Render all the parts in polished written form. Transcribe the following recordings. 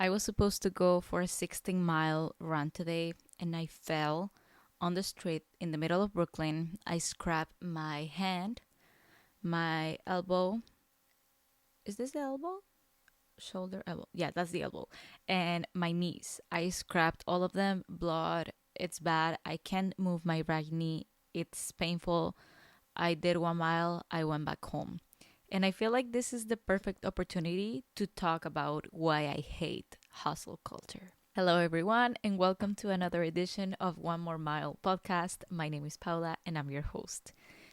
I was supposed to go for a 16-mile run today and I fell on the street in the middle of Brooklyn. I scraped my hand, my elbow. Is this the elbow? Shoulder, elbow. Yeah, that's the elbow. And my knees. I scraped all of them. Blood. It's bad. I can't move my right knee. It's painful. I did 1 mile. I went back home. And I feel like this is the perfect opportunity to talk about why I hate hustle culture. Hello, everyone, and welcome to another edition of One More Mile podcast. My name is Paula, and I'm your host.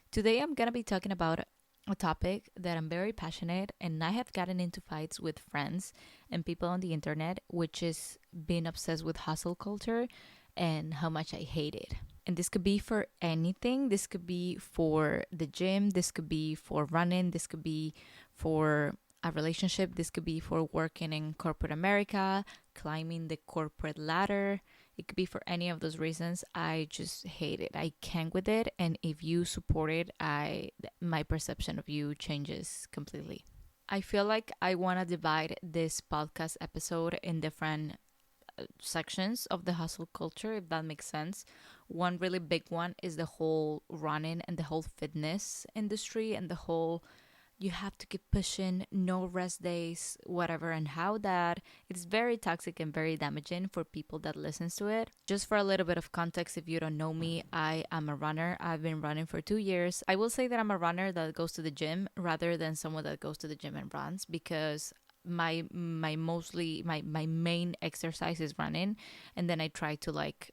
Today, I'm going to be talking about a topic that I'm very passionate, and I have gotten into fights with friends and people on the internet, which is being obsessed with hustle culture and how much I hate it. And this could be for anything. This could be for the gym. This could be for running. This could be for a relationship. This could be for working in corporate America, climbing the corporate ladder. It could be for any of those reasons. I just hate it. I can't with it. And if you support it, my perception of you changes completely. I feel like I want to divide this podcast episode in different sections of the hustle culture, if that makes sense. One really big one is the whole running and the whole fitness industry and the whole you have to keep pushing, no rest days, whatever, and how that it's very toxic and very damaging for people that listens to it. Just for a little bit of context, if you don't know me, I am a runner. I've been running for 2 years. I will say that I'm a runner that goes to the gym rather than someone that goes to the gym and runs because my main exercise is running, and then I try to like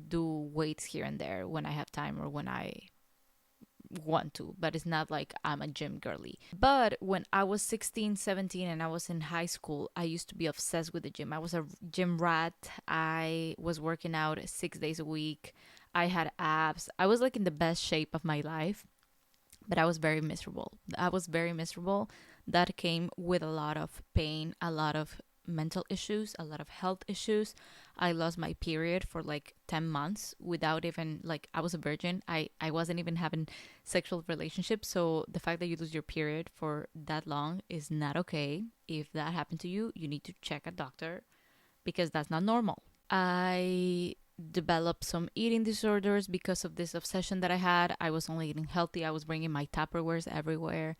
do weights here and there when I have time or when I want to, but it's not like I'm a gym girly. But when I was 16, 17 and I was in high school, I used to be obsessed with the gym. I was a gym rat. I was working out 6 days a week. I had abs. I was like in the best shape of my life, but I was very miserable. I was very miserable. That came with a lot of pain, a lot of mental issues, a lot of health issues. I lost my period for like 10 months without even like I was a virgin. I wasn't even having sexual relationships. So the fact that you lose your period for that long is not okay. If that happened to you, you need to check a doctor because that's not normal. I developed some eating disorders because of this obsession that I had. I was only eating healthy. I was bringing my Tupperwares everywhere.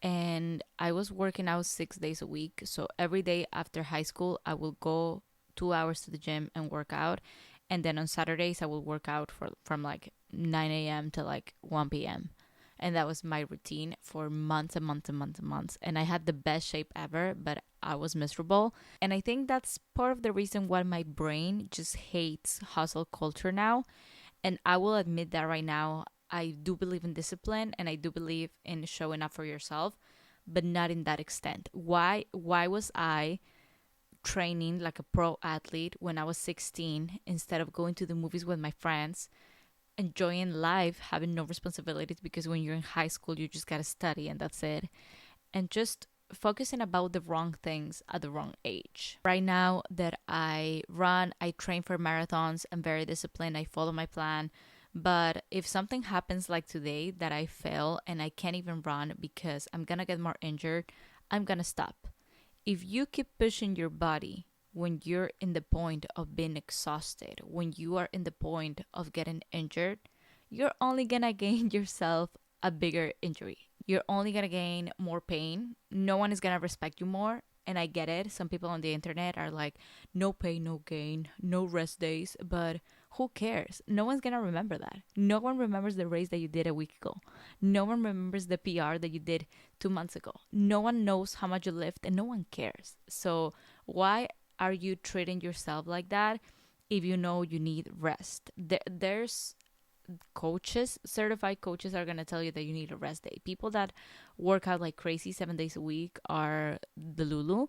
And I was working out 6 days a week. So every day after high school, I will go 2 hours to the gym and work out. And then on Saturdays, I will work out from like 9 a.m. to like 1 p.m. And that was my routine for months and months and months and months. And I had the best shape ever, but I was miserable. And I think that's part of the reason why my brain just hates hustle culture now. And I will admit that right now, I do believe in discipline and I do believe in showing up for yourself, but not in that extent. Why was I training like a pro athlete when I was 16 instead of going to the movies with my friends, enjoying life, having no responsibilities because when you're in high school you just got to study and that's it. And just focusing about the wrong things at the wrong age. Right now that I run, I train for marathons, I'm very disciplined, I follow my plan. But if something happens like today that I fail and I can't even run because I'm gonna get more injured, I'm gonna stop. If you keep pushing your body when you're in the point of being exhausted, when you are in the point of getting injured, you're only gonna gain yourself a bigger injury. You're only gonna gain more pain. No one is gonna respect you more. And I get it. Some people on the internet are like, no pain, no gain, no rest days. But who cares? No one's gonna remember that. No one remembers the race that you did a week ago. No one remembers the PR that you did 2 months ago. No one knows how much you lift and no one cares. So why are you treating yourself like that if you know you need rest? There's coaches, certified coaches are going to tell you that you need a rest day. People that work out like crazy 7 days a week are the Lulu.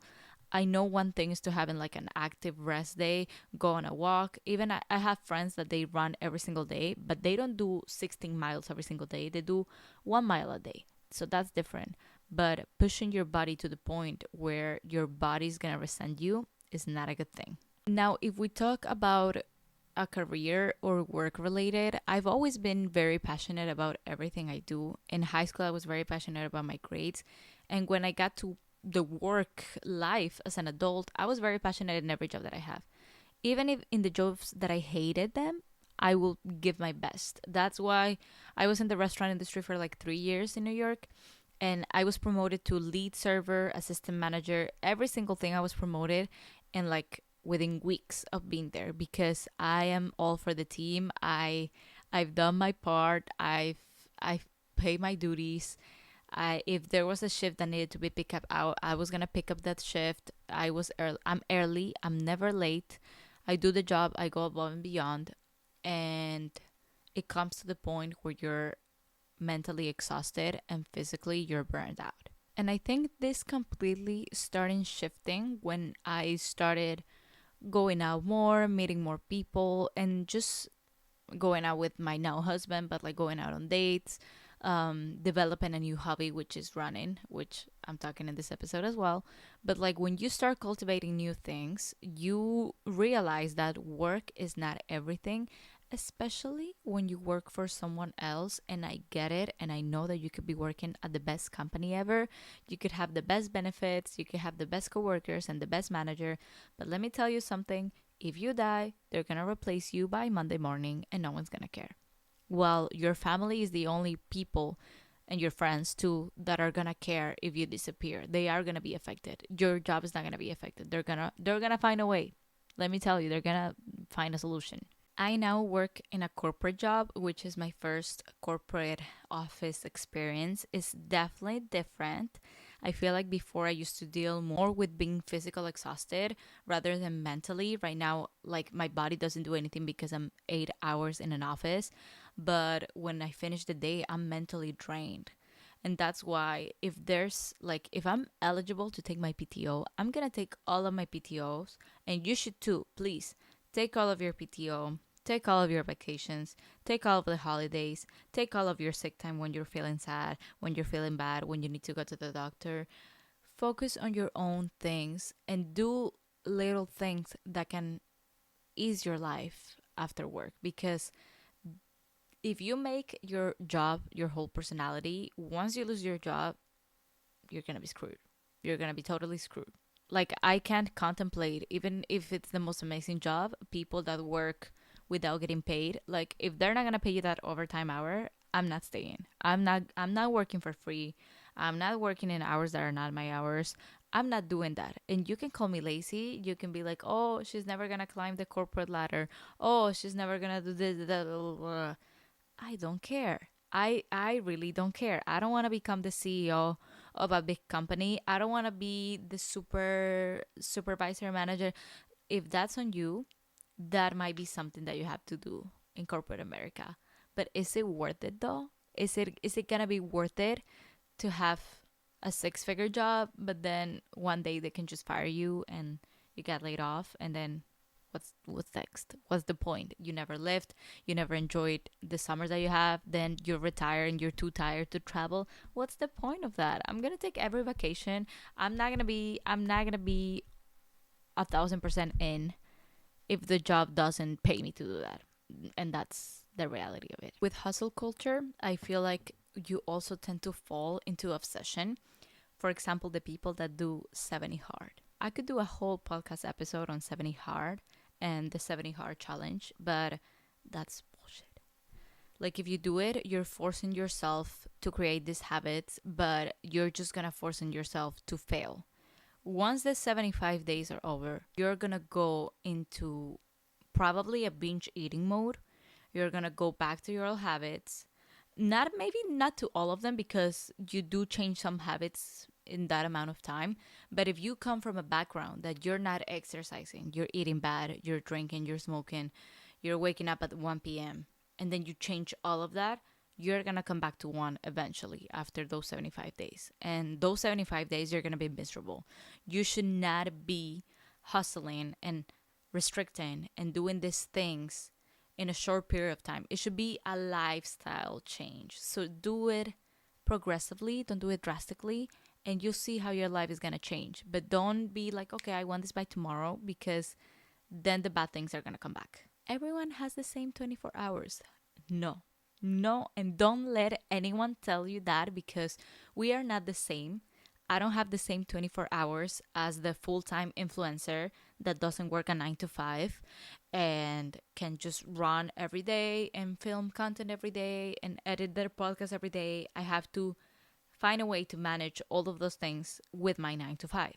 I know one thing is to having like an active rest day, go on a walk. Even I have friends that they run every single day, but they don't do 16 miles every single day. They do 1 mile a day. So that's different. But pushing your body to the point where your body's going to resent you is not a good thing. Now, if we talk about a career or work related, I've always been very passionate about everything I do. In high school, I was very passionate about my grades. And when I got to the work life as an adult, I was very passionate in every job that I have. Even if in the jobs that I hated them, I will give my best. That's why I was in the restaurant industry for like 3 years in New York, and I was promoted to lead server, assistant manager, every single thing I was promoted, and like within weeks of being there, because I am all for the team. I've done my part. I've paid my duties. If there was a shift that needed to be picked up, I was gonna pick up that shift. I'm early. I'm never late. I do the job. I go above and beyond, and it comes to the point where you're mentally exhausted and physically you're burned out. And I think this completely started shifting when I started going out more, meeting more people, and just going out with my now husband, but like going out on dates, developing a new hobby, which is running, which I'm talking in this episode as well. But like when you start cultivating new things, you realize that work is not everything, especially when you work for someone else. And I get it. And I know that you could be working at the best company ever. You could have the best benefits, you could have the best coworkers and the best manager. But let me tell you something, if you die, they're gonna replace you by Monday morning and no one's gonna care. Well, your family is the only people, and your friends too, that are gonna care if you disappear. They are gonna be affected. Your job is not gonna be affected. They're gonna find a way. Let me tell you, they're gonna find a solution. I now work in a corporate job, which is my first corporate office experience. It's definitely different. I feel like before I used to deal more with being physical exhausted rather than mentally. Right now, like my body doesn't do anything because I'm 8 hours in an office. But when I finish the day, I'm mentally drained. And that's why if I'm eligible to take my PTO, I'm gonna take all of my PTOs, and you should too. Please take all of your PTO, take all of your vacations, take all of the holidays, take all of your sick time when you're feeling sad, when you're feeling bad, when you need to go to the doctor. Focus on your own things and do little things that can ease your life after work, because if you make your job your whole personality, once you lose your job, you're gonna be screwed. You're gonna be totally screwed. Like, I can't contemplate, even if it's the most amazing job, people that work without getting paid. Like, if they're not gonna pay you that overtime hour, I'm not staying. I'm not working for free. I'm not working in hours that are not my hours. I'm not doing that. And you can call me lazy. You can be like, oh, she's never gonna climb the corporate ladder. Oh, she's never gonna do this. Blah, blah, blah. I don't care. I really don't care. I don't want to become the CEO of a big company. I don't want to be the supervisor manager. If that's on you, that might be something that you have to do in corporate America. But is it worth it though? Is it gonna be worth it to have a six-figure job, but then one day they can just fire you and you get laid off, and then what's next? What's the point? You never lived, you never enjoyed the summers that you have, then you're retired and you're too tired to travel. What's the point of that? I'm gonna take every vacation. I'm not gonna be 1,000% in if the job doesn't pay me to do that. And that's the reality of it. With hustle culture, I feel like you also tend to fall into obsession. For example, the people that do 70 hard. I could do a whole podcast episode on 70 hard and the 70 hard challenge, but that's bullshit. Like, if you do it, you're forcing yourself to create these habits, but you're just gonna forcing yourself to fail. Once the 75 days are over, you're gonna go into probably a binge eating mode. You're gonna go back to your old habits. Maybe not to all of them, because you do change some habits in that amount of time. But if you come from a background that you're not exercising, you're eating bad, you're drinking, you're smoking, you're waking up at 1 p.m., and then you change all of that, you're gonna come back to one eventually after those 75 days. And those 75 days, you're gonna be miserable. You should not be hustling and restricting and doing these things in a short period of time. It should be a lifestyle change. So do it progressively, don't do it drastically, and you'll see how your life is gonna change. But don't be like, okay, I want this by tomorrow, because then the bad things are gonna come back. Everyone has the same 24 hours. No. No, and don't let anyone tell you that, because we are not the same. I don't have the same 24 hours as the full-time influencer that doesn't work a 9 to 5 and can just run every day and film content every day and edit their podcast every day. I have to find a way to manage all of those things with my 9 to 5.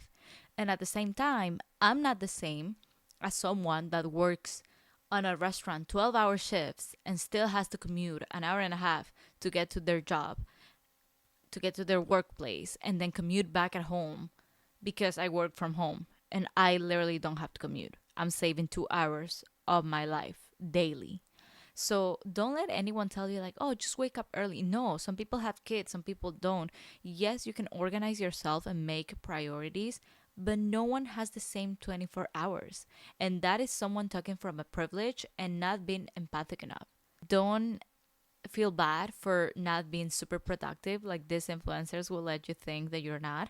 And at the same time, I'm not the same as someone that works on a restaurant 12-hour shifts and still has to commute an hour and a half to get to their job, to get to their workplace, and then commute back at home because I work from home and I literally don't have to commute. I'm saving 2 hours of my life daily. So don't let anyone tell you, like, oh, just wake up early. No, some people have kids, some people don't. Yes, you can organize yourself and make priorities, but no one has the same 24 hours. And that is someone talking from a privilege and not being empathic enough. Don't feel bad for not being super productive. Like, these influencers will let you think that you're not,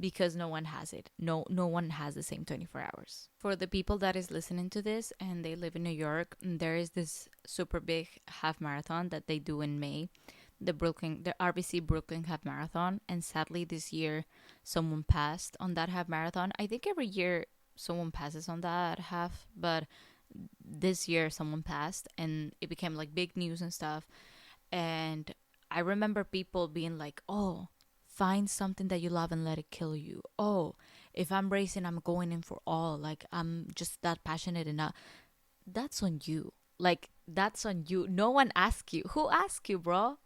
because no one has it. No one has the same 24 hours. For the people that is listening to this and they live in New York, there is this super big half marathon that they do in May, the RBC Brooklyn half marathon, and sadly this year someone passed on that half marathon. I think every year someone passes on that half, but this year someone passed and it became like big news and stuff. And I remember people being like, oh, find something that you love and let it kill you. Oh, if I'm racing, I'm going in for all. Like, I'm just that passionate enough. That's on you. Like, that's on you. No one asks you. Who asked you, bro?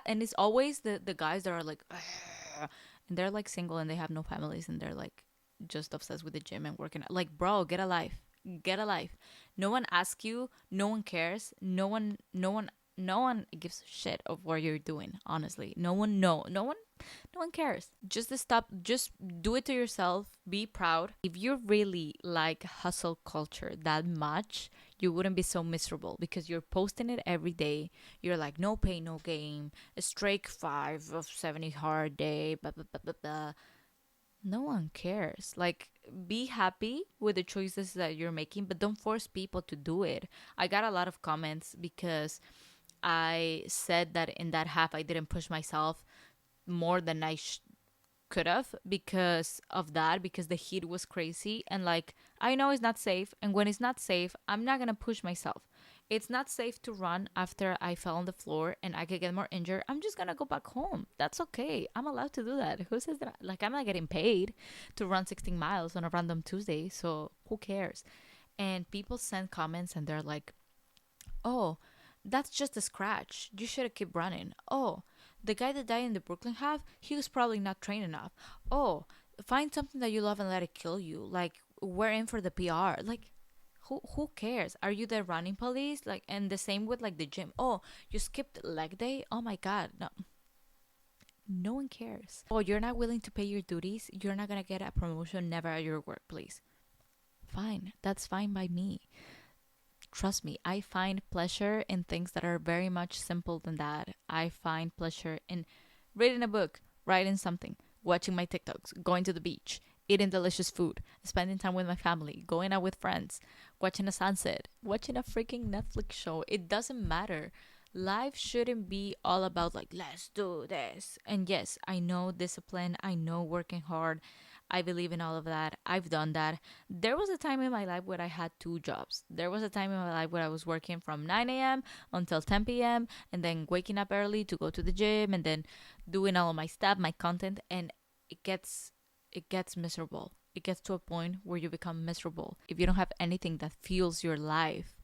And it's always the guys that are like, "Ugh," and they're like single and they have no families and they're like just obsessed with the gym and working out. Like, bro, get a life. Get a life. No one asks you. No one cares. No one gives a shit of what you're doing, honestly. No one cares. Just do it to yourself. Be proud. If you really like hustle culture that much, you wouldn't be so miserable because you're posting it every day. You're like, no pain, no gain, a straight 5 of 70 hard day, blah, blah, blah, blah, blah. No one cares. Like, be happy with the choices that you're making, but don't force people to do it. I got a lot of comments because I said that in that half I didn't push myself more than I could have because of that, because the heat was crazy. And like, I know it's not safe. And when it's not safe, I'm not going to push myself. It's not safe to run after I fell on the floor and I could get more injured. I'm just going to go back home. That's okay. I'm allowed to do that. Who says that? Like, I'm not getting paid to run 16 miles on a random Tuesday. So who cares? And people send comments and they're like, oh, that's just a scratch. You should have kept running. Oh, the guy that died in the Brooklyn half, he was probably not trained enough. Oh, find something that you love and let it kill you. Like, we're in for the PR. Like, who cares? Are you the running police? Like, and the same with like the gym. Oh, you skipped leg day? Oh my god. No one cares. Oh, you're not willing to pay your duties? You're not gonna get a promotion never at your workplace. Fine. That's fine by me. Trust me, I find pleasure in things that are very much simple than that. I find pleasure in reading a book, writing something, watching my TikToks, going to the beach, eating delicious food, spending time with my family, going out with friends, watching a sunset, watching a freaking Netflix show. It doesn't matter. Life shouldn't be all about like, let's do this. And yes, I know discipline, I know working hard. I believe in all of that. I've done that. There was a time in my life where I had two jobs. There was a time in my life where I was working from 9 a.m. until 10 p.m. and then waking up early to go to the gym and then doing all of my stuff, my content, and it gets miserable. It gets to a point where you become miserable if you don't have anything that fuels your life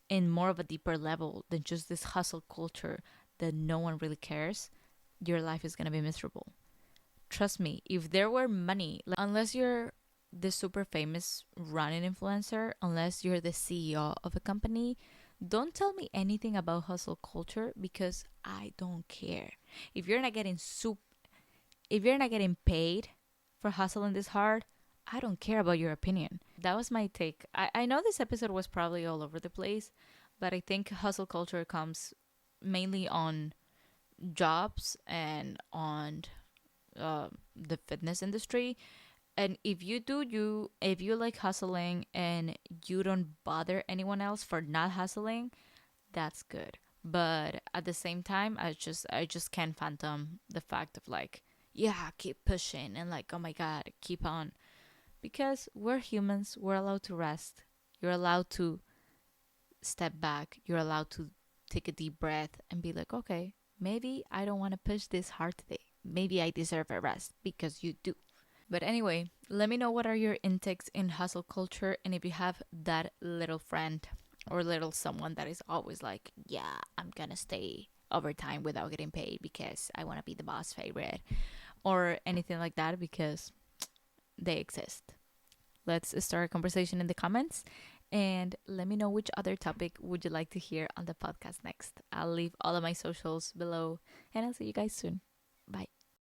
in more of a deeper level than just this hustle culture that no one really cares. Your life is going to be miserable. Trust me, if there were money, like, unless you're the super famous running influencer, unless you're the CEO of a company, don't tell me anything about hustle culture because I don't care. If you're not getting if you're not getting paid for hustling this hard, I don't care about your opinion. That was my take. I know this episode was probably all over the place, but I think hustle culture comes mainly on jobs and on the fitness industry. And if you like hustling and you don't bother anyone else for not hustling, that's good. But at the same time, I just can't fathom the fact of like, yeah, keep pushing and like, oh my God, keep on. Because we're humans, we're allowed to rest. You're allowed to step back. You're allowed to take a deep breath and be like, okay, maybe I don't want to push this hard today. Maybe I deserve a rest because you do. But anyway, let me know what are your intakes in hustle culture and if you have that little friend or little someone that is always like, yeah, I'm gonna stay overtime without getting paid because I want to be the boss favorite or anything like that because they exist. Let's start a conversation in the comments and let me know which other topic would you like to hear on the podcast next. I'll leave all of my socials below and I'll see you guys soon. Bye.